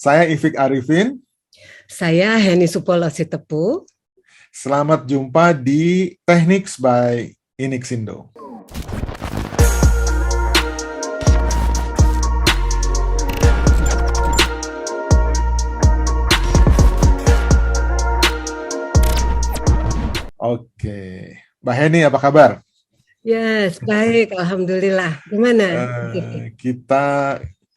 Saya Ifik Arifin. Saya Heni Supolo Sitepu. Selamat jumpa di Techniques by Inixindo. Oke, Mbak Heni apa kabar? Yes, baik, alhamdulillah. Gimana?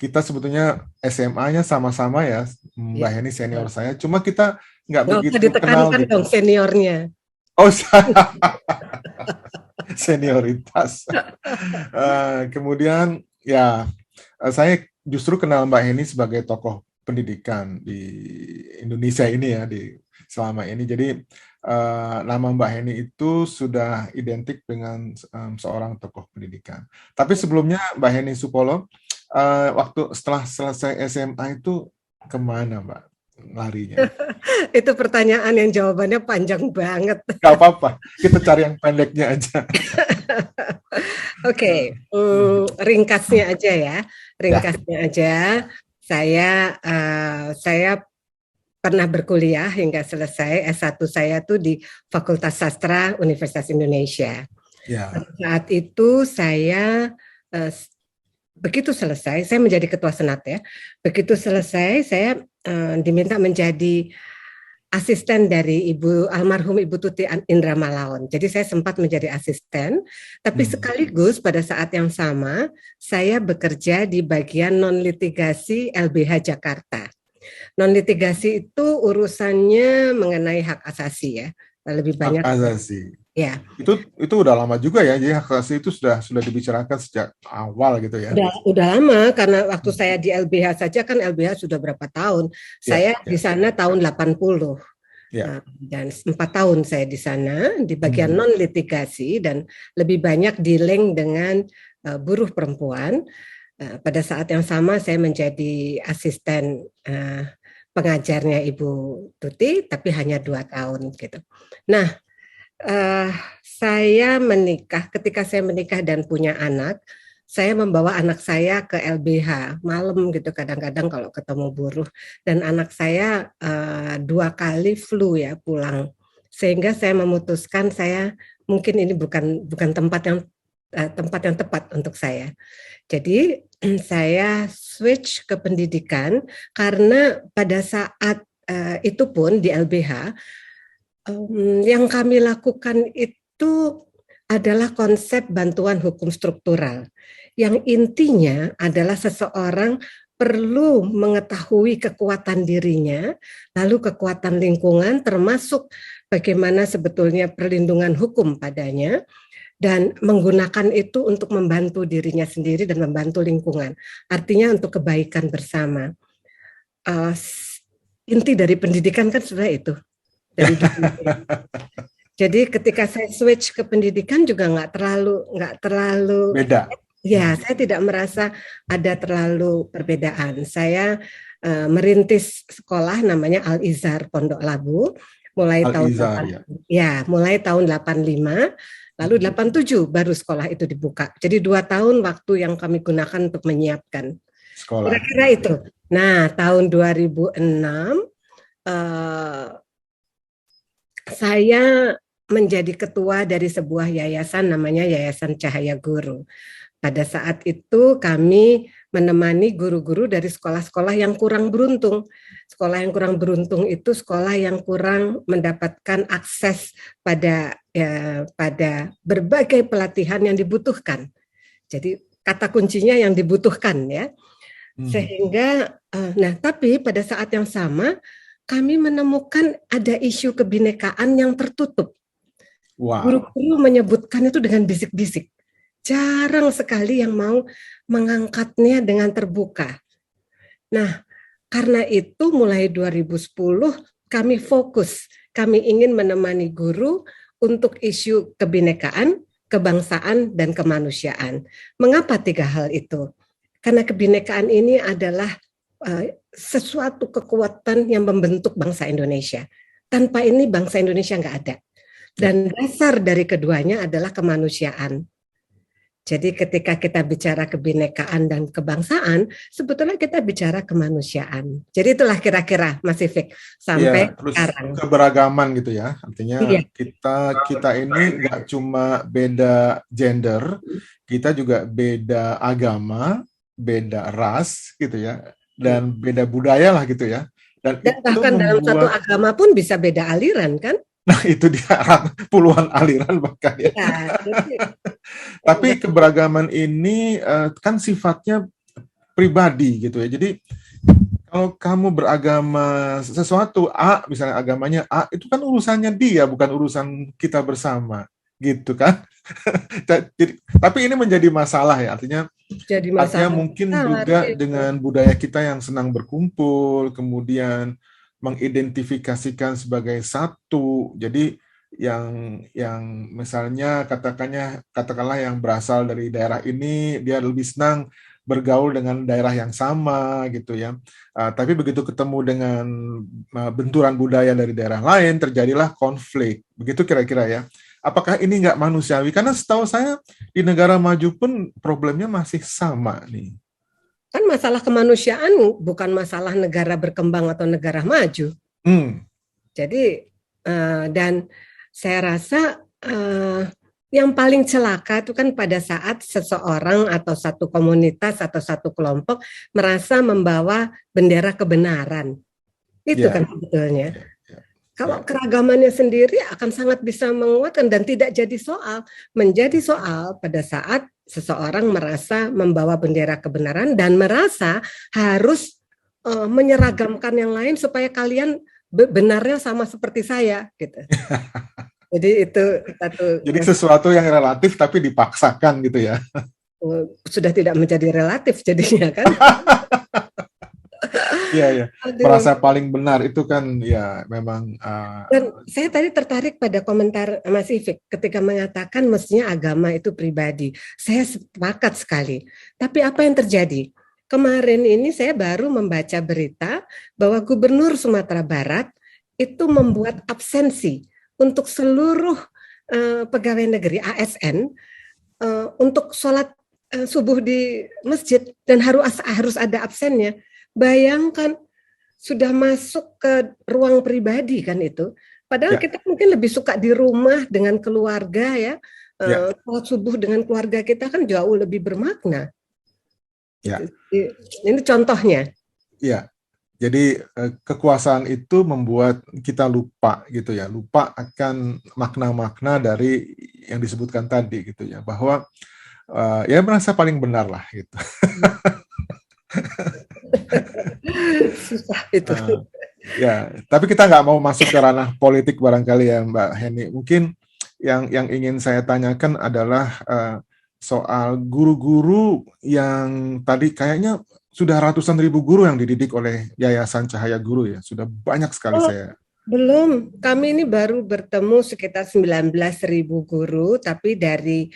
Kita sebetulnya SMA-nya sama-sama ya, Mbak Heni senior saya. Cuma kita nggak begitu usah kenal ditekankan gitu. dong seniornya. Oh, senioritas. Kemudian ya, saya justru kenal Mbak Heni sebagai tokoh pendidikan di Indonesia ini ya, selama ini. Jadi nama Mbak Heni itu sudah identik dengan seorang tokoh pendidikan. Tapi sebelumnya Mbak Heni Supolo, waktu setelah selesai SMA itu kemana Mbak larinya? Itu pertanyaan yang jawabannya panjang banget. Gak apa-apa, kita cari yang pendeknya aja. Oke, ringkasnya aja ya. Ringkasnya aja. Saya pernah berkuliah hingga selesai S1 saya tuh di Fakultas Sastra Universitas Indonesia. Ya. Saat itu saya begitu selesai, saya menjadi ketua senat ya. Begitu selesai, saya diminta menjadi asisten dari almarhum Ibu Tuti Indra Malaon. Jadi saya sempat menjadi asisten, tapi sekaligus pada saat yang sama saya bekerja di bagian non litigasi LBH Jakarta. Non litigasi itu urusannya mengenai hak asasi ya, lebih banyak hak asasi. Ya. Itu udah lama juga ya, jadi hak asasi itu sudah dibicarakan sejak awal gitu ya. Udah lama, karena waktu saya di LBH saja kan LBH sudah berapa tahun. Saya di sana tahun 80. Dan 4 tahun saya di sana di bagian non litigasi dan lebih banyak dealing dengan buruh perempuan. Pada saat yang sama saya menjadi asisten pengajarnya Ibu Tuti, tapi hanya 2 tahun gitu. Nah, saya menikah. Ketika saya menikah dan punya anak, saya membawa anak saya ke LBH malam gitu kadang-kadang kalau ketemu buruh, dan anak saya 2 kali flu ya pulang, sehingga saya memutuskan mungkin ini bukan tempat yang tepat untuk saya. Jadi saya switch ke pendidikan karena pada saat itu pun di LBH yang kami lakukan itu adalah konsep bantuan hukum struktural, yang intinya adalah seseorang perlu mengetahui kekuatan dirinya, lalu kekuatan lingkungan, termasuk bagaimana sebetulnya perlindungan hukum padanya, dan menggunakan itu untuk membantu dirinya sendiri dan membantu lingkungan. Artinya untuk kebaikan bersama. Inti dari pendidikan kan sebenarnya itu. Jadi ketika saya switch ke pendidikan juga nggak terlalu beda. Ya, saya tidak merasa ada terlalu perbedaan. Saya merintis sekolah namanya Al-Izhar Pondok Labu mulai tahun 85. Lalu 87 baru sekolah itu dibuka. Jadi 2 tahun waktu yang kami gunakan untuk menyiapkan sekolah. Kira-kira itu. Nah, tahun 2006 saya menjadi ketua dari sebuah yayasan namanya Yayasan Cahaya Guru. Pada saat itu kami menemani guru-guru dari sekolah-sekolah yang kurang beruntung. Sekolah yang kurang beruntung itu sekolah yang kurang mendapatkan akses pada berbagai pelatihan yang dibutuhkan. Jadi kata kuncinya yang dibutuhkan ya. Sehingga, tapi pada saat yang sama kami menemukan ada isu kebinekaan yang tertutup. Guru-guru menyebutkan itu dengan bisik-bisik. Jarang sekali yang mau mengangkatnya dengan terbuka. Nah, karena itu mulai 2010 kami fokus, kami ingin menemani guru untuk isu kebinekaan, kebangsaan, dan kemanusiaan. Mengapa 3 hal itu? Karena kebinekaan ini adalah sesuatu kekuatan yang membentuk bangsa Indonesia. Tanpa ini bangsa Indonesia nggak ada. Dan dasar dari keduanya adalah kemanusiaan. Jadi ketika kita bicara kebinekaan dan kebangsaan, sebetulnya kita bicara kemanusiaan. Jadi itulah kira-kira Mas Ifik sampai Ya, terus sekarang. keberagaman gitu ya. Artinya Iya, kita kita ini nggak cuma beda gender, kita juga beda agama, beda ras gitu ya, dan beda budaya lah gitu ya. Dan dan itu bahkan dalam satu membuat, agama pun bisa beda aliran kan? nah itu dia puluhan aliran bahkan ya. Ya, jadi Tapi keberagaman ini kan sifatnya pribadi gitu ya. Jadi kalau kamu beragama sesuatu A, misalnya agamanya A, itu kan urusannya dia, bukan urusan kita bersama, gitu kan? Tapi ini menjadi masalah ya, jadi artinya masalah mungkin besar juga itu. dengan budaya kita yang senang berkumpul, kemudian mengidentifikasikan sebagai satu. Jadi yang misalnya katakanlah yang berasal dari daerah ini dia lebih senang bergaul dengan daerah yang sama gitu ya. Tapi begitu ketemu dengan benturan budaya dari daerah lain terjadilah konflik. Begitu kira-kira ya. Apakah ini nggak manusiawi? Karena setahu saya di negara maju pun problemnya masih sama nih. Kan masalah kemanusiaan bukan masalah negara berkembang atau negara maju. Hmm, Jadi dan saya rasa yang paling celaka itu kan pada saat seseorang atau satu komunitas atau satu kelompok merasa membawa bendera kebenaran. Itu ya, kan sebetulnya. ya, ya, ya, Kalau keragamannya sendiri akan sangat bisa menguatkan dan tidak jadi soal. Menjadi soal pada saat seseorang merasa membawa bendera kebenaran dan merasa harus menyeragamkan yang lain supaya kalian benarnya sama seperti saya gitu. Jadi itu satu jadi sesuatu yang relatif tapi dipaksakan gitu ya. sudah tidak menjadi relatif jadinya kan. Iya, ya. Aduh. Merasa paling benar itu kan ya memang Dan saya tadi tertarik pada komentar Mas Ifik ketika mengatakan mestinya agama itu pribadi. Saya sepakat sekali. Tapi apa yang terjadi? Kemarin ini saya baru membaca berita bahwa Gubernur Sumatera Barat itu membuat absensi untuk seluruh pegawai negeri ASN untuk sholat subuh di masjid dan harus ada absennya. Bayangkan sudah masuk ke ruang pribadi kan itu. Padahal ya, kita mungkin lebih suka di rumah dengan keluarga ya. ya, Sholat subuh dengan keluarga kita kan jauh lebih bermakna. ya, Gitu. Ini contohnya. ya. Jadi kekuasaan itu membuat kita lupa gitu ya, lupa akan makna-makna dari yang disebutkan tadi gitu ya, bahwa ya merasa paling benar lah gitu. Susah itu. Ya, tapi kita nggak mau masuk ke ranah politik barangkali ya Mbak Heni. Mungkin yang ingin saya tanyakan adalah soal guru-guru yang tadi kayaknya sudah ratusan ribu guru yang dididik oleh Yayasan Cahaya Guru ya. Sudah banyak sekali Oh, saya. belum. Kami ini baru bertemu sekitar 19.000 guru, tapi dari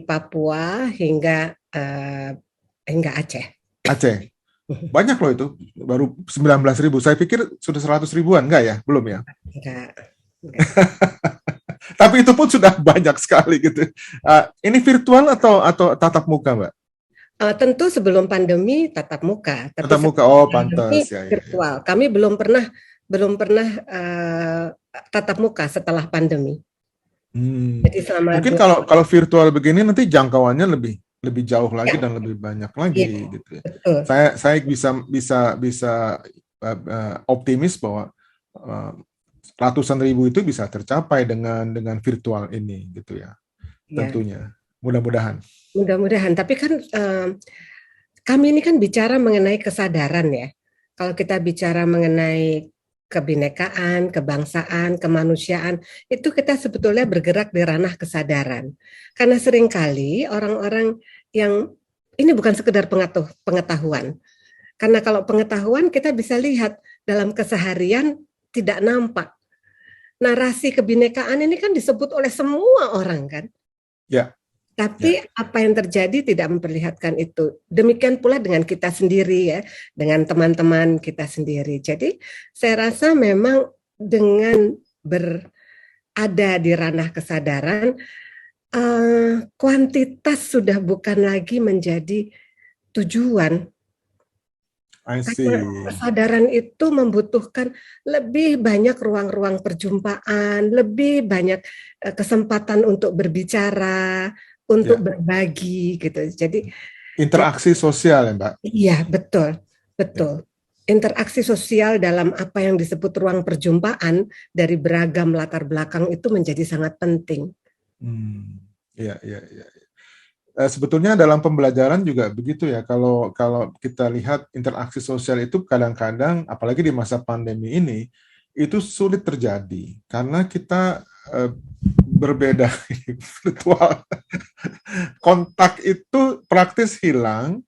Papua hingga Aceh. Aceh. Banyak loh itu, baru 19 ribu. Saya pikir sudah 100 ribuan, enggak ya? Belum ya? Enggak, enggak. Tapi itu pun sudah banyak sekali gitu. Ini virtual atau tatap muka, Mbak? Tentu sebelum pandemi tatap muka, tapi Tatap muka, setelah oh pandemi pantas ya, ya, ya. virtual. Kami belum pernah tatap muka setelah pandemi. Jadi selama Mungkin 2 tahun. kalau virtual begini nanti jangkauannya lebih jauh lagi Ya, dan lebih banyak iya, lagi gitu ya. betul. Saya bisa optimis bahwa uh, ratusan ribu itu bisa tercapai dengan virtual ini gitu ya. Ya, Tentunya. Mudah-mudahan. mudah-mudahan. Tapi kan kami ini kan bicara mengenai kesadaran ya. Kalau kita bicara mengenai kebinekaan, kebangsaan, kemanusiaan, itu kita sebetulnya bergerak di ranah kesadaran. Karena seringkali orang-orang yang ini bukan sekedar pengetahuan. Karena kalau pengetahuan kita bisa lihat dalam keseharian tidak nampak. Narasi kebinekaan ini kan disebut oleh semua orang kan. Ya. Tapi apa yang terjadi tidak memperlihatkan itu. Demikian pula dengan kita sendiri ya, dengan teman-teman kita sendiri. Jadi saya rasa memang dengan berada di ranah kesadaran, kuantitas sudah bukan lagi menjadi tujuan. I Karena see. kesadaran itu membutuhkan lebih banyak ruang-ruang perjumpaan, lebih banyak kesempatan untuk berbicara, untuk Ya, berbagi gitu. Jadi interaksi sosial ya, Mbak. iya, betul, Ya. betul. Interaksi sosial dalam apa yang disebut ruang perjumpaan dari beragam latar belakang itu menjadi sangat penting. Ya, ya, ya. Sebetulnya dalam pembelajaran juga begitu ya. Kalau kalau kita lihat interaksi sosial itu kadang-kadang, apalagi di masa pandemi ini, itu sulit terjadi karena kita berbeda virtual. Kontak itu praktis hilang.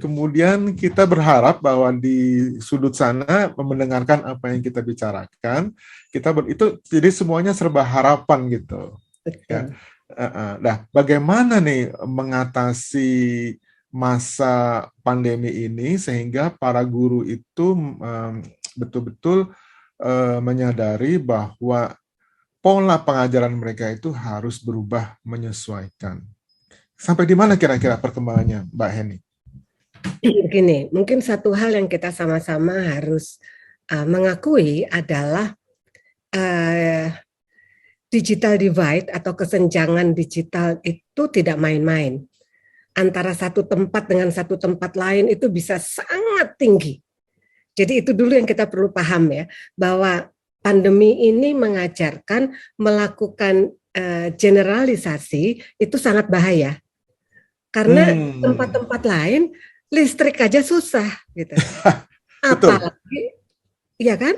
Kemudian kita berharap bahwa di sudut sana mendengarkan apa yang kita bicarakan. Itu jadi semuanya serba harapan gitu. Ya. Betul. Nah, bagaimana nih mengatasi masa pandemi ini sehingga para guru itu betul-betul menyadari bahwa pola pengajaran mereka itu harus berubah menyesuaikan. Sampai di mana kira-kira perkembangannya, Mbak Heni? Begini, mungkin satu hal yang kita sama-sama harus mengakui adalah uh, digital divide atau kesenjangan digital itu tidak main-main. Antara satu tempat dengan satu tempat lain itu bisa sangat tinggi. Jadi itu dulu yang kita perlu paham ya, bahwa pandemi ini mengajarkan melakukan generalisasi itu sangat bahaya. Karena tempat-tempat lain listrik aja susah gitu. Betul. Apalagi, ya kan?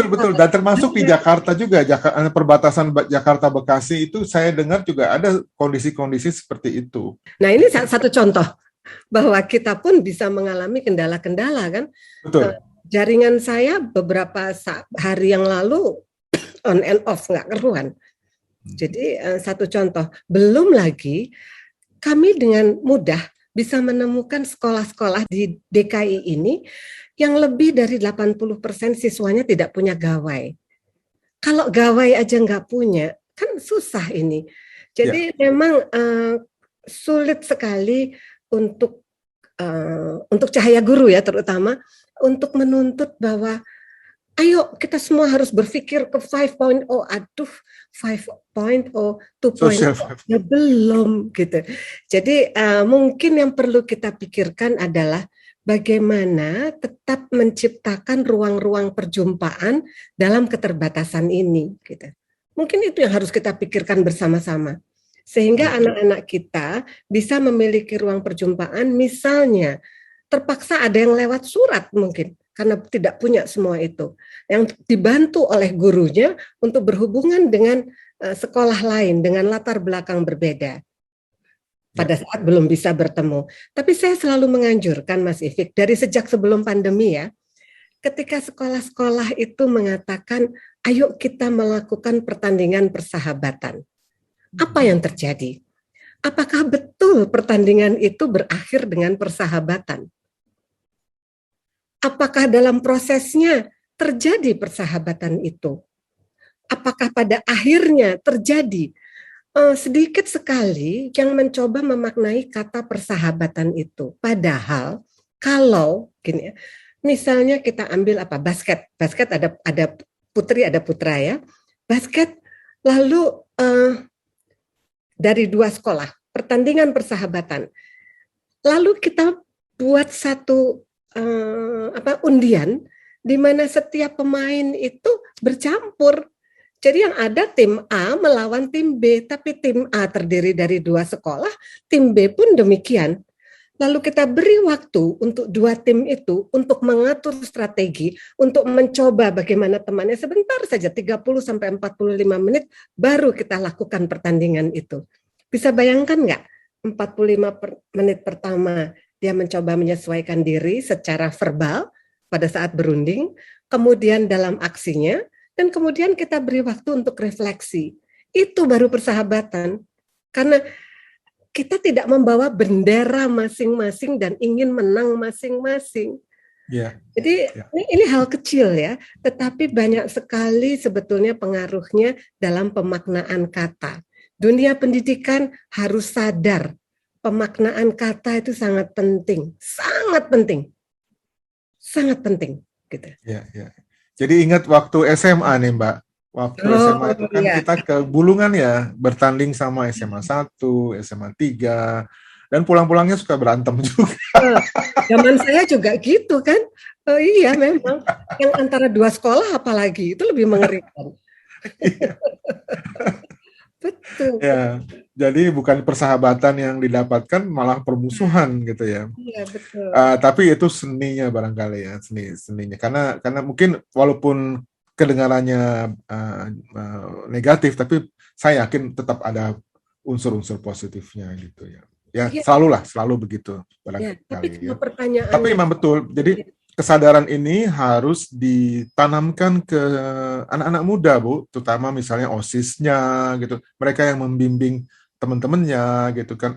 Betul. Dan termasuk di Jakarta juga, perbatasan Jakarta Bekasi itu saya dengar juga ada kondisi-kondisi seperti itu. Nah ini satu contoh bahwa kita pun bisa mengalami kendala-kendala kan. Betul. Jaringan saya beberapa hari yang lalu on and off, nggak keruan. Jadi satu contoh. Belum lagi kami dengan mudah bisa menemukan sekolah-sekolah di DKI ini yang lebih dari 80% siswanya tidak punya gawai. Kalau gawai aja nggak punya, kan susah ini. Jadi memang sulit sekali untuk cahaya guru ya, terutama untuk menuntut bahwa ayo kita semua harus berpikir ke 5.0. Aduh, 5.0, 2.0 ya belum gitu. Jadi mungkin yang perlu kita pikirkan adalah bagaimana tetap menciptakan ruang-ruang perjumpaan dalam keterbatasan ini gitu. Mungkin itu yang harus kita pikirkan bersama-sama. Sehingga anak-anak kita bisa memiliki ruang perjumpaan, misalnya terpaksa ada yang lewat surat mungkin karena tidak punya semua itu, yang dibantu oleh gurunya untuk berhubungan dengan sekolah lain dengan latar belakang berbeda pada saat belum bisa bertemu. Tapi saya selalu menganjurkan Mas Ifik dari sejak sebelum pandemi ya, ketika sekolah-sekolah itu mengatakan ayo kita melakukan pertandingan persahabatan. Apa yang terjadi? Apakah betul pertandingan itu berakhir dengan persahabatan? Apakah dalam prosesnya terjadi persahabatan itu? Apakah pada akhirnya terjadi? Sedikit sekali yang mencoba memaknai kata persahabatan itu. Padahal kalau gini ya, misalnya kita ambil apa basket ada putri ada putra ya, basket lalu dari dua sekolah pertandingan persahabatan, lalu kita buat satu undian di mana setiap pemain itu bercampur. Jadi yang ada tim A melawan tim B, tapi tim A terdiri dari dua sekolah, tim B pun demikian. Lalu kita beri waktu untuk dua tim itu untuk mengatur strategi, untuk mencoba bagaimana temannya sebentar saja, 30-45 menit, baru kita lakukan pertandingan itu. Bisa bayangkan nggak, 45 menit pertama dia mencoba menyesuaikan diri secara verbal pada saat berunding, kemudian dalam aksinya, dan kemudian kita beri waktu untuk refleksi. Itu baru persahabatan. Karena kita tidak membawa bendera masing-masing dan ingin menang masing-masing. Jadi ini hal kecil ya, tetapi banyak sekali sebetulnya pengaruhnya dalam pemaknaan kata. Dunia pendidikan harus sadar pemaknaan kata itu sangat penting, sangat penting gitu. Ya, ya. Jadi ingat waktu SMA nih Mbak. Waktu SMA itu Oh kan iya. kita ke Bulungan ya, bertanding sama SMA 1, SMA 3, dan pulang-pulangnya suka berantem juga. Zaman saya juga gitu kan. Oh iya memang. Yang antara dua sekolah apalagi itu lebih mengerikan. Betul. Ya, jadi bukan persahabatan yang didapatkan, malah permusuhan gitu ya. Iya betul. Tapi itu seninya barangkali ya, seninya. Karena mungkin walaupun kedengarannya negatif, tapi saya yakin tetap ada unsur-unsur positifnya gitu ya. Ya Iya, selalu begitu ya. Tapi barangkali ya. kalau Tapi pertanyaannya, memang betul. Jadi kesadaran ini harus ditanamkan ke anak-anak muda, Bu, terutama misalnya OSIS-nya gitu. Mereka yang membimbing teman-temannya gitu kan,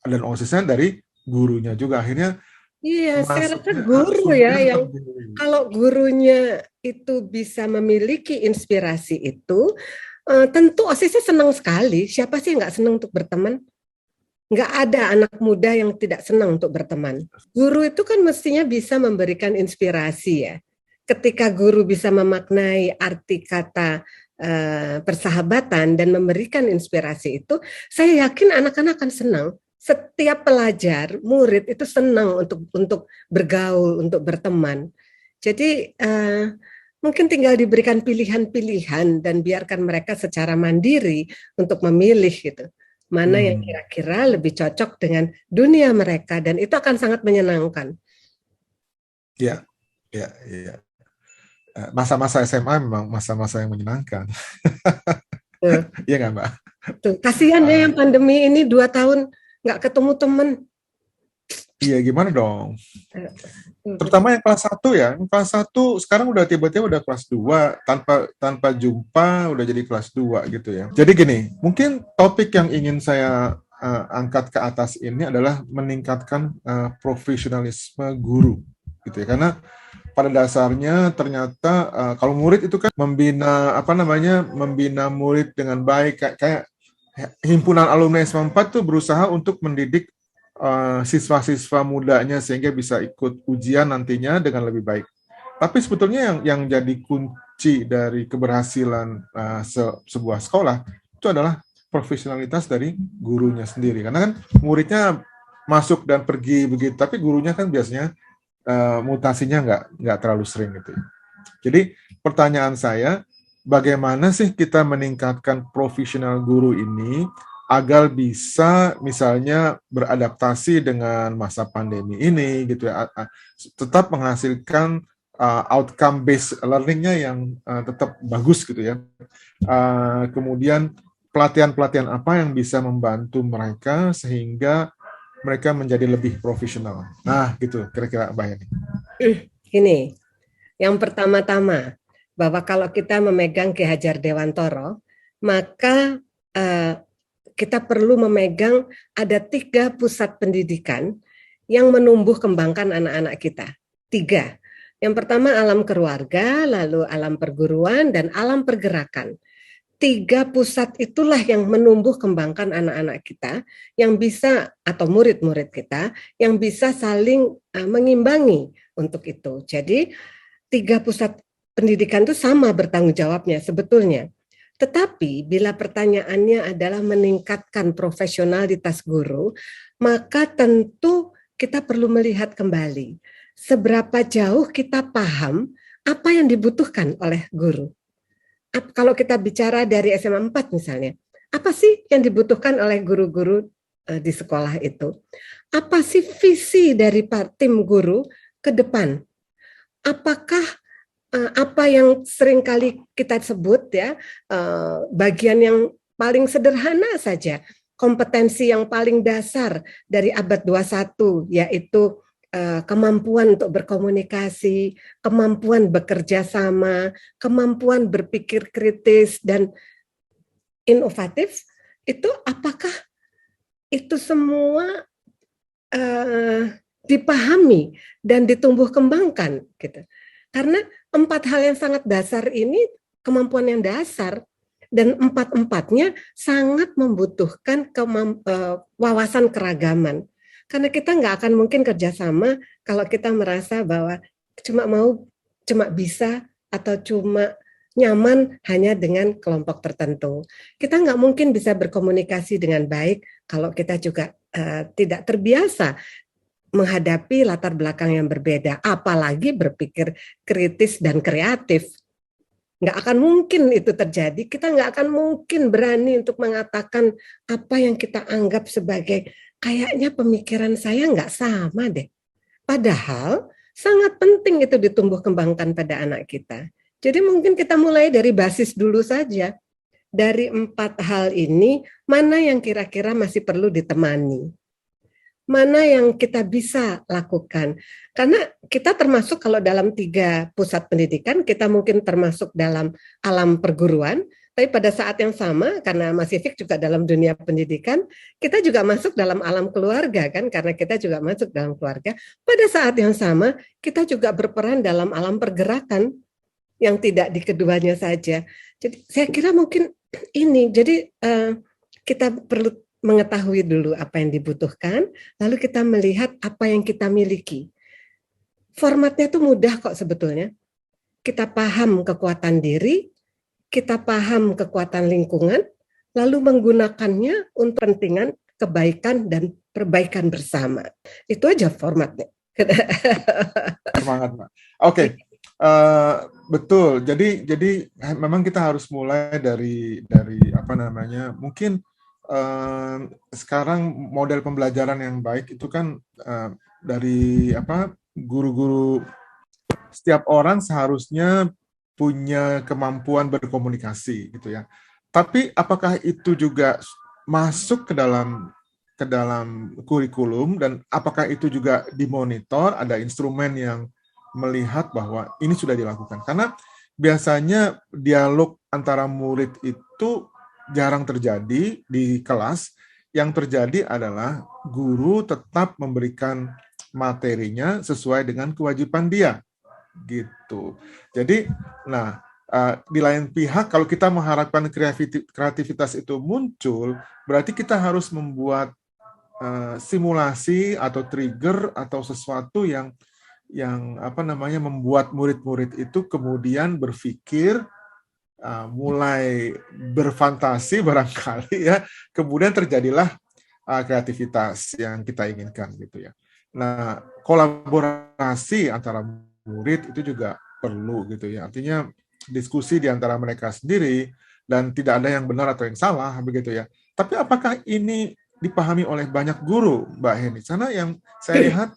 dan OSIS-nya dari gurunya juga. Akhirnya iya, saya rasa masuknya harus guru ya membentuk yang diri. kalau gurunya itu bisa memiliki inspirasi itu, tentu OSISnya senang sekali. Siapa sih yang nggak senang untuk berteman? Nggak ada anak muda yang tidak senang untuk berteman. Guru itu kan mestinya bisa memberikan inspirasi ya. Ketika guru bisa memaknai arti kata persahabatan dan memberikan inspirasi itu, saya yakin anak-anak akan senang. Setiap pelajar, murid itu senang untuk bergaul, untuk berteman. Jadi mungkin tinggal diberikan pilihan-pilihan dan biarkan mereka secara mandiri untuk memilih gitu. Mana yang kira-kira lebih cocok dengan dunia mereka dan itu akan sangat menyenangkan. Ya, ya, ya. Masa-masa SMA memang masa-masa yang menyenangkan. Tuh, Iya nggak, Mbak? tuh. Kasihan ya yang pandemi ini 2 tahun nggak ketemu temen. Iya, gimana dong? Betul. Terutama yang kelas 1 ya. Yang kelas 1 sekarang udah tiba-tiba udah kelas 2 tanpa tanpa jumpa udah jadi kelas 2 gitu ya. Jadi gini, mungkin topik yang ingin saya angkat ke atas ini adalah meningkatkan profesionalisme guru gitu ya. Karena pada dasarnya ternyata kalau murid itu kan membina murid dengan baik, kayak himpunan alumni SMA 4 tuh berusaha untuk mendidik siswa-siswa mudanya sehingga bisa ikut ujian nantinya dengan lebih baik. Tapi sebetulnya yang jadi kunci dari keberhasilan sebuah sekolah itu adalah profesionalitas dari gurunya sendiri. Karena kan muridnya masuk dan pergi begitu, tapi gurunya kan biasanya mutasinya nggak terlalu sering gitu. Jadi pertanyaan saya, bagaimana sih kita meningkatkan profesional guru ini agar bisa misalnya beradaptasi dengan masa pandemi ini gitu ya, tetap menghasilkan outcome based learningnya yang tetap bagus gitu ya. Kemudian pelatihan-pelatihan apa yang bisa membantu mereka sehingga mereka menjadi lebih profesional. Nah, gitu kira-kira Mbak Heni. Ini yang pertama-tama bahwa kalau kita memegang Ki Hajar Dewantoro, maka kita perlu memegang ada 3 pusat pendidikan yang menumbuh kembangkan anak-anak kita. 3. Yang pertama alam keluarga, lalu alam perguruan, dan alam pergerakan. 3 pusat itulah yang menumbuh kembangkan anak-anak kita yang bisa, atau murid-murid kita, yang bisa saling mengimbangi untuk itu. Jadi 3 pusat pendidikan itu sama bertanggung jawabnya sebetulnya. Tetapi bila pertanyaannya adalah meningkatkan profesionalitas guru, maka tentu kita perlu melihat kembali seberapa jauh kita paham apa yang dibutuhkan oleh guru. Kalau kita bicara dari SMA 4 misalnya, apa sih yang dibutuhkan oleh guru-guru di sekolah itu? Apa sih visi dari tim guru ke depan? Apakah apa yang seringkali kita sebut ya, bagian yang paling sederhana saja, kompetensi yang paling dasar dari abad 21, yaitu kemampuan untuk berkomunikasi, kemampuan bekerja sama, kemampuan berpikir kritis dan inovatif, itu apakah itu semua dipahami dan ditumbuh kembangkan gitu. Karena 4 hal yang sangat dasar ini kemampuan yang dasar Dan empat-empatnya sangat membutuhkan wawasan keragaman. Karena kita nggak akan mungkin kerjasama kalau kita merasa bahwa cuma bisa atau cuma nyaman hanya dengan kelompok tertentu. Kita nggak mungkin bisa berkomunikasi dengan baik kalau kita juga tidak terbiasa menghadapi latar belakang yang berbeda, apalagi berpikir kritis dan kreatif. Nggak akan mungkin itu terjadi, kita nggak akan mungkin berani untuk mengatakan apa yang kita anggap sebagai kayaknya pemikiran saya nggak sama deh. Padahal sangat penting itu ditumbuh kembangkan pada anak kita. Jadi mungkin kita mulai dari basis dulu saja. Dari 4 hal ini, mana yang kira-kira masih perlu ditemani? Mana yang kita bisa lakukan? Karena kita termasuk kalau dalam 3 pusat pendidikan, kita mungkin termasuk dalam alam perguruan, tapi pada saat yang sama, karena Mas Sifik juga dalam dunia pendidikan, kita juga masuk dalam alam keluarga kan, karena kita juga masuk dalam keluarga. Pada saat yang sama, kita juga berperan dalam alam pergerakan yang tidak di keduanya saja. Jadi saya kira mungkin ini, jadi kita perlu mengetahui dulu apa yang dibutuhkan, lalu kita melihat apa yang kita miliki. Formatnya tuh mudah kok sebetulnya. Kita paham kekuatan diri, kita paham kekuatan lingkungan, lalu menggunakannya untuk kepentingan kebaikan dan perbaikan bersama. Itu aja formatnya. Semangat, Mbak. Oke. Betul. Jadi memang kita harus mulai dari apa namanya? Mungkin sekarang model pembelajaran yang baik itu kan dari guru-guru, setiap orang seharusnya punya kemampuan berkomunikasi gitu ya. Tapi apakah itu juga masuk ke dalam kurikulum, dan apakah itu juga dimonitor, ada instrumen yang melihat bahwa ini sudah dilakukan? Karena biasanya dialog antara murid itu jarang terjadi di kelas. Yang terjadi adalah guru tetap memberikan materinya sesuai dengan kewajiban dia, gitu. Jadi, di lain pihak, kalau kita mengharapkan kreativitas itu muncul, berarti kita harus membuat simulasi atau trigger atau sesuatu yang membuat murid-murid itu kemudian berpikir, mulai berfantasi barangkali ya, kemudian terjadilah kreativitas yang kita inginkan gitu ya. Nah, kolaborasi antara murid itu juga perlu gitu ya. Artinya diskusi di antara mereka sendiri, dan tidak ada yang benar atau yang salah begitu ya. Tapi apakah ini dipahami oleh banyak guru, Mbak Heni? Karena yang saya lihat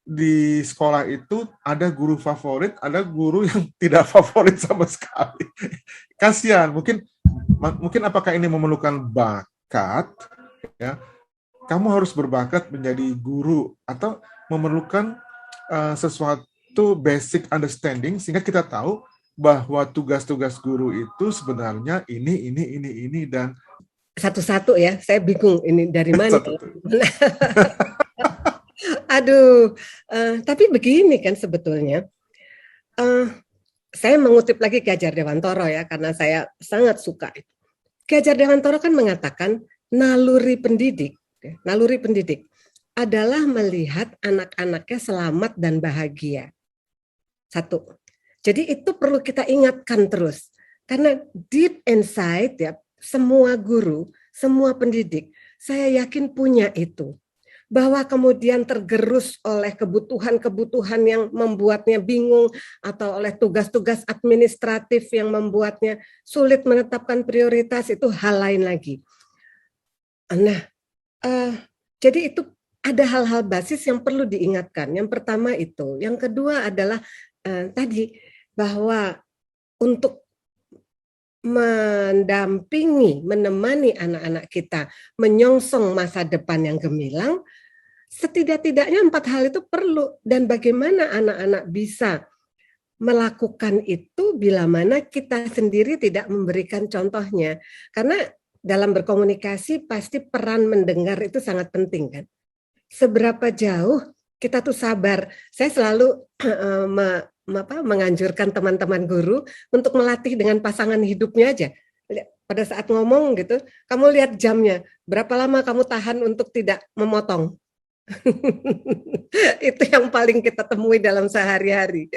di sekolah itu ada guru favorit, ada guru yang tidak favorit sama sekali. Kasihan. Mungkin apakah ini memerlukan bakat ya? Kamu harus berbakat menjadi guru, atau memerlukan sesuatu basic understanding sehingga kita tahu bahwa tugas-tugas guru itu sebenarnya ini dan satu-satu ya. Saya bingung ini dari mana. Aduh, tapi begini kan sebetulnya, saya mengutip lagi Ki Hajar Dewantoro ya, karena saya sangat suka. Ki Hajar Dewantoro kan mengatakan naluri pendidik adalah melihat anak-anaknya selamat dan bahagia. Satu. Jadi itu perlu kita ingatkan terus, karena deep inside ya, semua guru, semua pendidik, saya yakin punya itu. Bahwa kemudian tergerus oleh kebutuhan-kebutuhan yang membuatnya bingung, atau oleh tugas-tugas administratif yang membuatnya sulit menetapkan prioritas, itu hal lain lagi. Nah, jadi itu ada hal-hal basis yang perlu diingatkan. Yang pertama itu. Yang kedua adalah tadi, bahwa untuk mendampingi, menemani anak-anak kita menyongsong masa depan yang gemilang, setidak-tidaknya 4 hal itu perlu. Dan bagaimana anak-anak bisa melakukan itu bila mana kita sendiri tidak memberikan contohnya. Karena dalam berkomunikasi pasti peran mendengar itu sangat penting kan. Seberapa jauh kita tuh sabar. Saya selalu menganjurkan teman-teman guru untuk melatih dengan pasangan hidupnya aja. pada saat ngomong gitu, kamu lihat jamnya, berapa lama kamu tahan untuk tidak memotong. Itu yang paling kita temui dalam sehari-hari.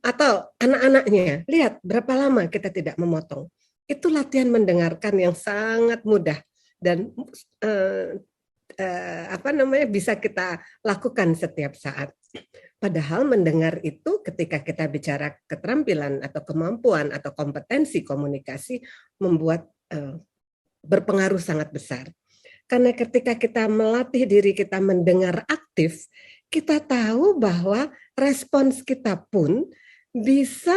Atau anak-anaknya, lihat berapa lama kita tidak memotong. Itu latihan mendengarkan yang sangat mudah dan bisa kita lakukan setiap saat. Padahal mendengar itu ketika kita bicara keterampilan atau kemampuan atau kompetensi komunikasi membuat berpengaruh sangat besar. Karena ketika kita melatih diri kita mendengar aktif, kita tahu bahwa respons kita pun bisa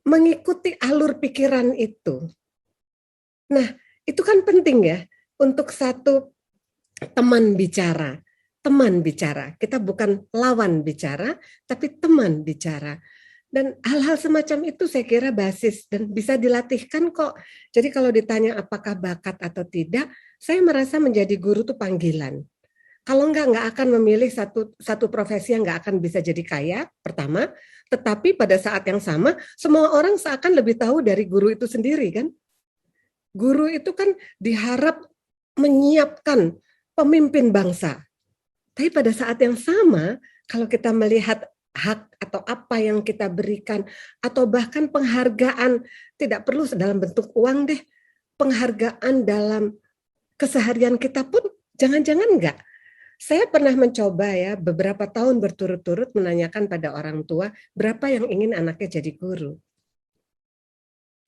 mengikuti alur pikiran itu. Nah, itu kan penting ya untuk satu teman bicara. Teman bicara, kita bukan lawan bicara, tapi teman bicara. Dan hal-hal semacam itu saya kira basis dan bisa dilatihkan kok. Jadi kalau ditanya apakah bakat atau tidak, saya merasa menjadi guru itu panggilan. Kalau nggak akan memilih satu profesi yang nggak akan bisa jadi kaya, pertama. Tetapi pada saat yang sama, semua orang seakan lebih tahu dari guru itu sendiri kan. Guru itu kan diharap menyiapkan pemimpin bangsa. Tapi pada saat yang sama, kalau kita melihat hak atau apa yang kita berikan, atau bahkan penghargaan, tidak perlu dalam bentuk uang deh, penghargaan dalam keseharian kita pun jangan-jangan enggak. Saya pernah mencoba ya beberapa tahun berturut-turut menanyakan pada orang tua berapa yang ingin anaknya jadi guru.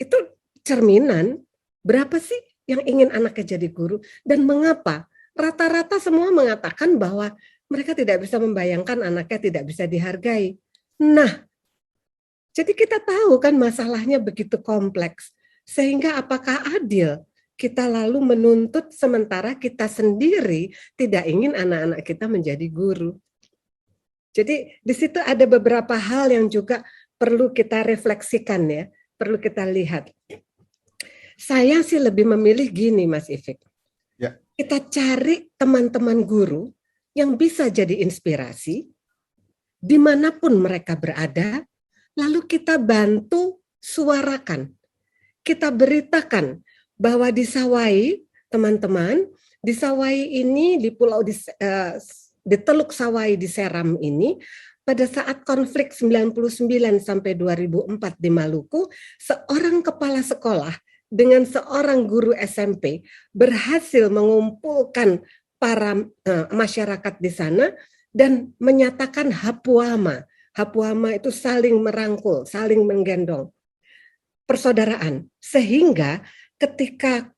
Itu cerminan berapa sih yang ingin anaknya jadi guru dan mengapa? Rata-rata semua mengatakan bahwa mereka tidak bisa membayangkan anaknya tidak bisa dihargai. Nah, jadi kita tahu kan masalahnya begitu kompleks. Sehingga apakah adil kita lalu menuntut sementara kita sendiri tidak ingin anak-anak kita menjadi guru. Jadi di situ ada beberapa hal yang juga perlu kita refleksikan ya, perlu kita lihat. Saya sih lebih memilih gini Mas Ifik. Ya. Kita cari teman-teman guru yang bisa jadi inspirasi dimanapun mereka berada, lalu kita bantu suarakan. Kita beritakan bahwa di Sawai, teman-teman, di Sawai ini, di pulau di Teluk Sawai di Seram ini, pada saat konflik 99 sampai 2004 di Maluku, seorang kepala sekolah dengan seorang guru SMP berhasil mengumpulkan para masyarakat di sana dan menyatakan hapuama. Hapuama itu saling merangkul, saling menggendong. Persaudaraan. Sehingga ketika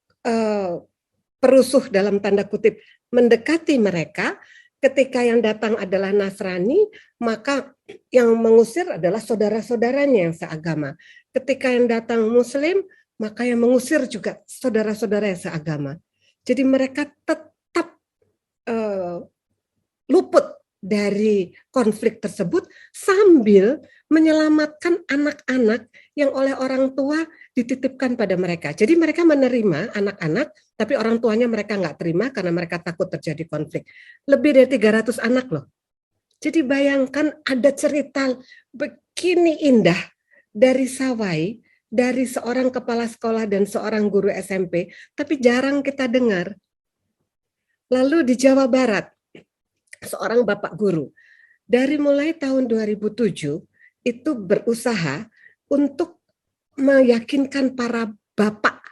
perusuh dalam tanda kutip mendekati mereka, ketika yang datang adalah Nasrani, maka yang mengusir adalah saudara-saudaranya yang seagama. Ketika yang datang Muslim, maka yang mengusir juga saudara-saudara yang seagama. Jadi mereka tetap luput dari konflik tersebut sambil menyelamatkan anak-anak yang oleh orang tua dititipkan pada mereka. Jadi mereka menerima anak-anak, tapi orang tuanya mereka nggak terima karena mereka takut terjadi konflik. Lebih dari 300 anak loh. Jadi bayangkan ada cerita begini indah dari Sawai, dari seorang kepala sekolah dan seorang guru SMP, tapi jarang kita dengar. Lalu di Jawa Barat, seorang bapak guru, dari mulai tahun 2007 itu berusaha untuk meyakinkan para bapak,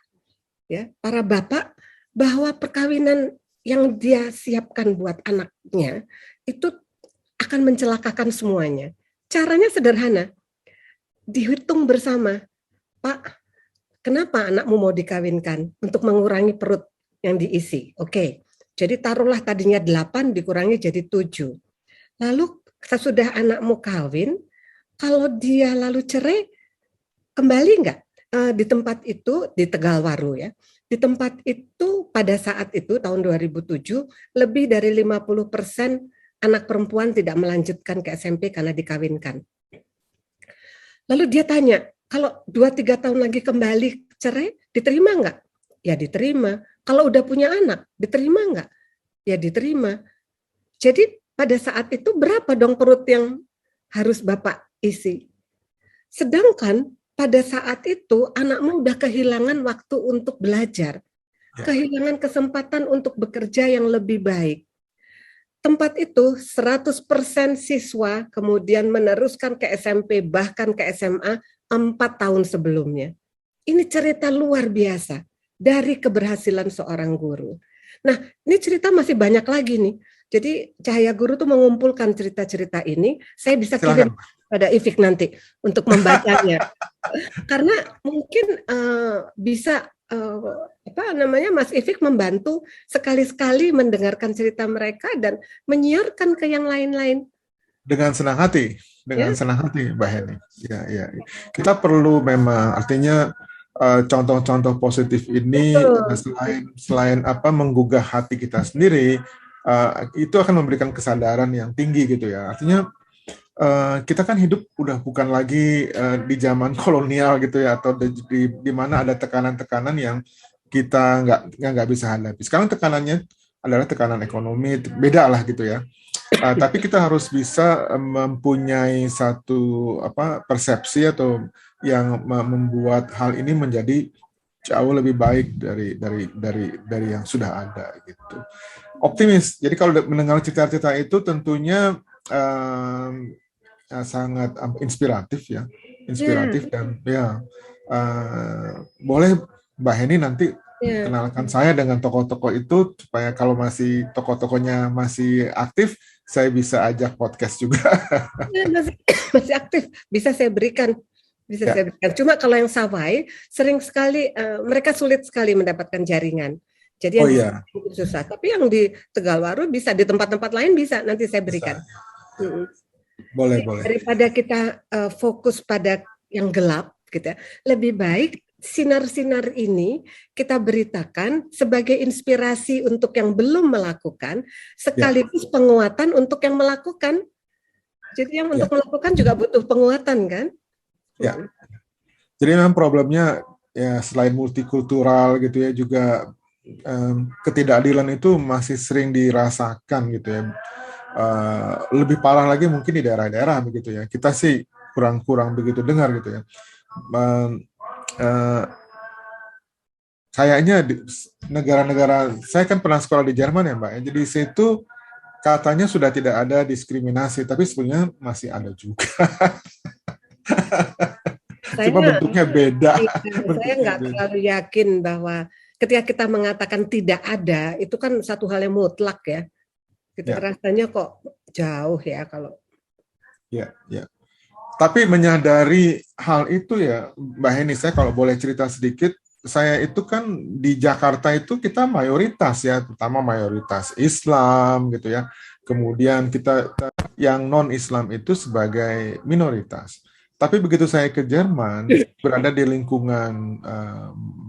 ya, para bapak bahwa perkawinan yang dia siapkan buat anaknya itu akan mencelakakan semuanya. Caranya sederhana, dihitung bersama. Pak, kenapa anakmu mau dikawinkan? Untuk mengurangi perut yang diisi. Oke, jadi taruhlah tadinya 8 dikurangi jadi 7. Lalu sesudah anakmu kawin, kalau dia lalu cerai, kembali enggak? Di tempat itu, di Tegalwaru ya, di tempat itu pada saat itu tahun 2007, lebih dari 50% anak perempuan tidak melanjutkan ke SMP karena dikawinkan. Lalu dia tanya, kalau 2-3 tahun lagi kembali cerai, diterima enggak? Ya diterima. Kalau udah punya anak, diterima enggak? Ya diterima. Jadi pada saat itu berapa dong perut yang harus Bapak isi? Sedangkan pada saat itu anakmu udah kehilangan waktu untuk belajar, kehilangan kesempatan untuk bekerja yang lebih baik. Tempat itu 100% siswa kemudian meneruskan ke SMP bahkan ke SMA 4 tahun sebelumnya. Ini cerita luar biasa dari keberhasilan seorang guru. Nah, ini cerita masih banyak lagi nih. Jadi Cahaya Guru tuh mengumpulkan cerita-cerita ini. Saya bisa kirim pada Ivik nanti untuk membacanya. Karena mungkin bisa Mas Ivik membantu sekali-sekali mendengarkan cerita mereka dan menyiarkan ke yang lain-lain. Dengan senang hati, senang hati, Mbak Heni. Ya. Kita perlu memang, artinya contoh-contoh positif ini selain menggugah hati kita sendiri, itu akan memberikan kesadaran yang tinggi gitu ya. Artinya kita kan hidup udah bukan lagi di zaman kolonial gitu ya, atau di mana ada tekanan-tekanan yang kita nggak bisa hadapi. Sekarang tekanannya adalah tekanan ekonomi, beda lah gitu ya. Tapi kita harus bisa mempunyai satu persepsi atau yang membuat hal ini menjadi jauh lebih baik dari yang sudah ada gitu. Optimis. Jadi kalau mendengar cerita-cerita itu tentunya sangat inspiratif ya, dan ya boleh Mbak Heni nanti kenalkan saya dengan tokoh-tokoh itu supaya kalau masih tokoh-tokohnya masih aktif, saya bisa ajak podcast juga. Masih aktif, bisa saya berikan. Saya berikan. Cuma kalau yang Sawai, sering sekali mereka sulit sekali mendapatkan jaringan. Jadi yang susah. Tapi yang di Tegalwaru bisa, di tempat-tempat lain bisa. Nanti saya berikan. Boleh. Daripada kita fokus pada yang gelap, gitu ya, lebih baik sinar-sinar ini kita beritakan sebagai inspirasi untuk yang belum melakukan, sekaligus penguatan untuk yang melakukan. Jadi yang untuk melakukan juga butuh penguatan, kan? Ya. Jadi memang problemnya ya selain multikultural gitu ya, juga ketidakadilan itu masih sering dirasakan gitu ya. Lebih parah lagi mungkin di daerah-daerah begitu ya. Kita sih kurang begitu dengar gitu ya. Kayaknya di negara-negara, saya kan pernah sekolah di Jerman ya Mbak, jadi di situ katanya sudah tidak ada diskriminasi, tapi sebenarnya masih ada juga. Cuma bentuknya beda. Saya nggak terlalu yakin bahwa ketika kita mengatakan tidak ada, itu kan satu hal yang mutlak ya. Gitu, rasanya kok jauh ya kalau. Ya. Tapi menyadari hal itu ya, Mbak Heni, saya kalau boleh cerita sedikit, saya itu kan di Jakarta itu kita mayoritas ya, terutama mayoritas Islam gitu ya. Kemudian kita yang non-Islam itu sebagai minoritas. Tapi begitu saya ke Jerman, berada di lingkungan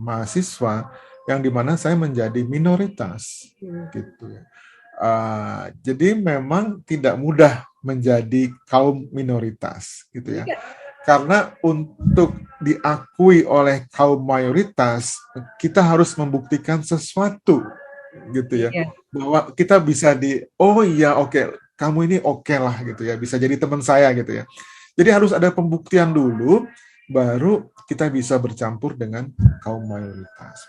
mahasiswa yang dimana saya menjadi minoritas gitu ya. Jadi memang tidak mudah menjadi kaum minoritas gitu ya. Karena untuk diakui oleh kaum mayoritas, kita harus membuktikan sesuatu gitu ya. Bahwa kita bisa kamu ini oke lah gitu ya, bisa jadi teman saya gitu ya. Jadi harus ada pembuktian dulu, baru kita bisa bercampur dengan kaum mayoritas.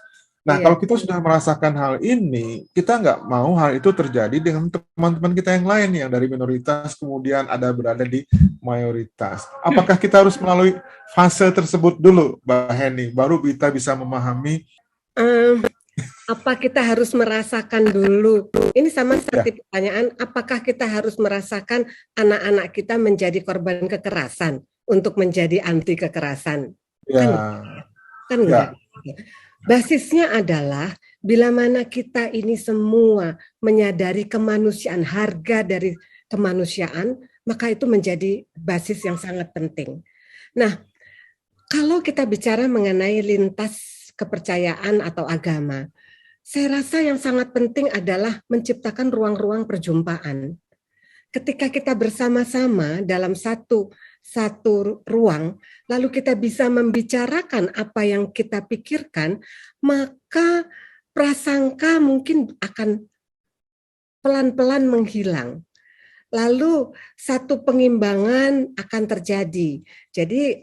Nah, kalau kita sudah merasakan hal ini, kita nggak mau hal itu terjadi dengan teman-teman kita yang lain yang dari minoritas kemudian berada di mayoritas. Apakah kita harus melalui fase tersebut dulu, Mbak Heni, baru kita bisa memahami? Apa kita harus merasakan dulu? Ini sama seperti pertanyaan, apakah kita harus merasakan anak-anak kita menjadi korban kekerasan untuk menjadi anti kekerasan? Kan enggak. Basisnya adalah bila mana kita ini semua menyadari kemanusiaan, harga dari kemanusiaan, maka itu menjadi basis yang sangat penting. Nah, kalau kita bicara mengenai lintas kepercayaan atau agama, saya rasa yang sangat penting adalah menciptakan ruang-ruang perjumpaan. Ketika kita bersama-sama dalam satu ruang, lalu kita bisa membicarakan apa yang kita pikirkan, maka prasangka mungkin akan pelan-pelan menghilang. lalu satu pengimbangan akan terjadi. Jadi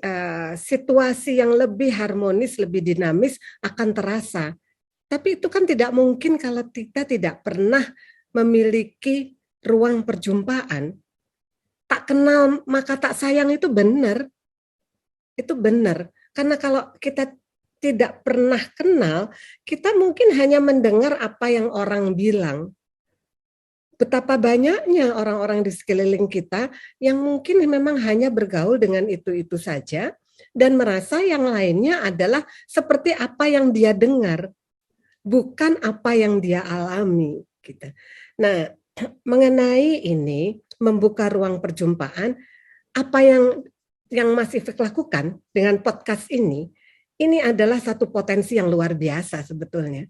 situasi yang lebih harmonis, lebih dinamis akan terasa. Tapi itu kan tidak mungkin kalau kita tidak pernah memiliki ruang perjumpaan. Tak kenal maka tak sayang itu benar. Itu benar. Karena kalau kita tidak pernah kenal, kita mungkin hanya mendengar apa yang orang bilang. Betapa banyaknya orang-orang di sekeliling kita yang mungkin memang hanya bergaul dengan itu-itu saja dan merasa yang lainnya adalah seperti apa yang dia dengar, bukan apa yang dia alami. Gitu. Nah, mengenai ini, membuka ruang perjumpaan, apa yang Mas Ifik lakukan dengan podcast ini adalah satu potensi yang luar biasa sebetulnya.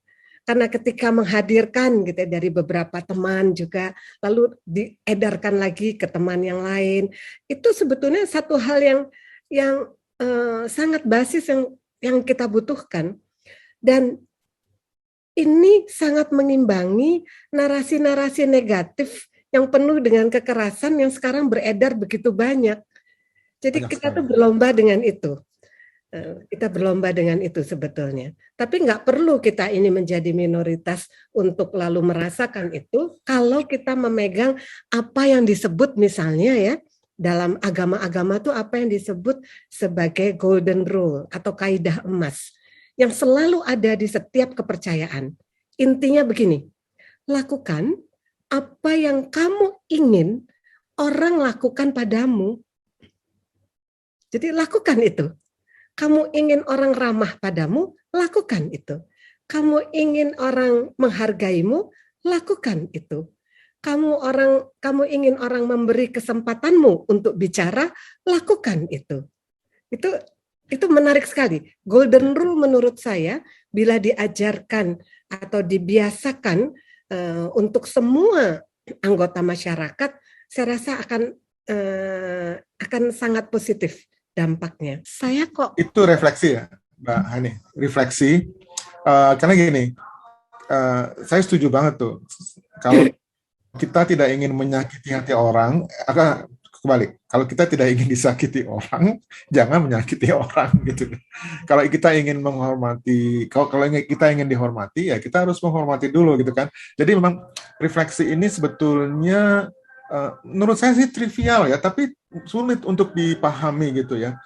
Karena ketika menghadirkan gitu dari beberapa teman juga, lalu diedarkan lagi ke teman yang lain, itu sebetulnya satu hal yang sangat basis yang kita butuhkan. Dan ini sangat mengimbangi narasi-narasi negatif yang penuh dengan kekerasan yang sekarang beredar begitu banyak. Jadi kita tuh berlomba dengan itu. Kita berlomba dengan itu sebetulnya. Tapi nggak perlu kita ini menjadi minoritas untuk lalu merasakan itu kalau kita memegang apa yang disebut misalnya ya, dalam agama-agama itu apa yang disebut sebagai golden rule atau kaidah emas yang selalu ada di setiap kepercayaan. Intinya begini, lakukan apa yang kamu ingin orang lakukan padamu. Jadi lakukan itu. Kamu ingin orang ramah padamu, lakukan itu. Kamu ingin orang menghargaimu, lakukan itu. Kamu ingin orang memberi kesempatanmu untuk bicara, lakukan itu. Itu menarik sekali. Golden rule menurut saya bila diajarkan atau dibiasakan untuk semua anggota masyarakat, saya rasa akan sangat positif dampaknya. Saya kok itu refleksi ya, Mbak Hani. Refleksi karena gini, saya setuju banget tuh. Kalau kita tidak ingin menyakiti hati orang, kebalik. Kalau kita tidak ingin disakiti orang, jangan menyakiti orang gitu. Kalau kita ingin menghormati, kalau kita ingin dihormati, ya kita harus menghormati dulu gitu kan. Jadi memang refleksi ini sebetulnya menurut saya sih trivial ya, tapi sulit untuk dipahami gitu ya.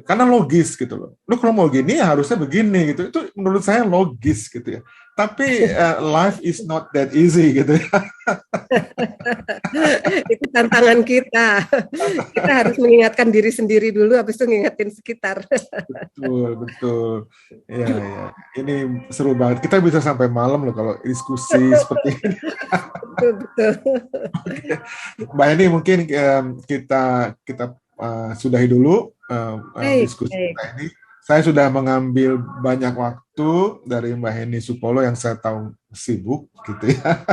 Karena logis gitu loh. Lu kalau mau gini ya harusnya begini gitu. Itu menurut saya logis gitu ya. Tapi life is not that easy gitu ya. itu tantangan kita. Kita harus mengingatkan diri sendiri dulu, habis itu ngingetin sekitar. Betul. Ya. Ini seru banget. Kita bisa sampai malam loh kalau diskusi seperti ini. Betul. Oke. Mbak Eni, mungkin kita sudahi dulu diskusi kita ini. Saya sudah mengambil banyak waktu dari Mbak Heni Supolo yang saya tahu sibuk gitu ya.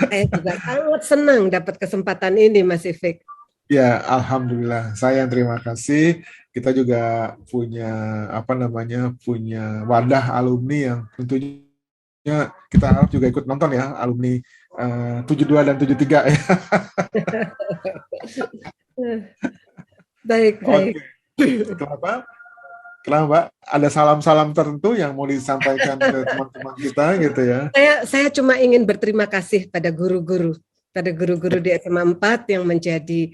Saya juga sangat senang dapat kesempatan ini, Mas Ifik. Ya, alhamdulillah. Saya yang terima kasih. Kita juga punya punya wadah alumni yang tentunya kita harap juga ikut nonton ya, alumni 72 dan 73 ya. Baik. Oke. Kenapa Mbak? Ada salam-salam tertentu yang mau disampaikan ke teman-teman kita gitu ya? Saya cuma ingin berterima kasih pada guru-guru di SMA 4 yang menjadi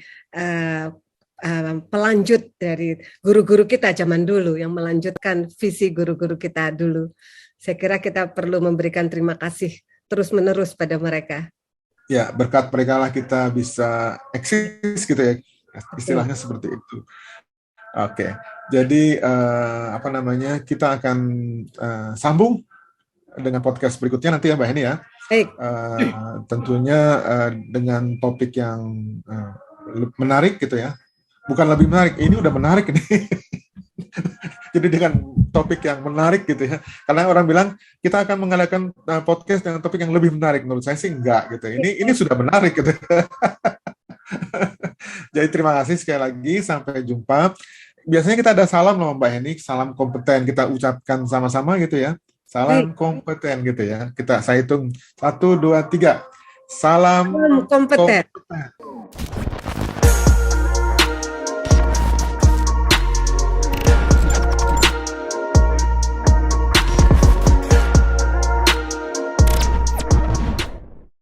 pelanjut dari guru-guru kita zaman dulu, yang melanjutkan visi guru-guru kita dulu. Saya kira kita perlu memberikan terima kasih terus-menerus pada mereka. Ya, berkat mereka lah kita bisa eksis gitu ya, istilahnya seperti itu. Oke, jadi kita akan sambung dengan podcast berikutnya nanti ya Mbak Heni ya. Baik. Tentunya dengan topik yang menarik gitu ya. Bukan lebih menarik, ini udah menarik nih. Jadi dengan topik yang menarik gitu ya. Karena orang bilang kita akan mengadakan podcast dengan topik yang lebih menarik. Menurut saya sih enggak gitu. Ini sudah menarik gitu. Jadi terima kasih sekali lagi, sampai jumpa. Biasanya kita ada salam loh Mbak Heni, salam kompeten kita ucapkan sama-sama gitu ya. Salam kompeten gitu ya. Saya hitung 1, 2, 3. Salam Kompeten. kompeten.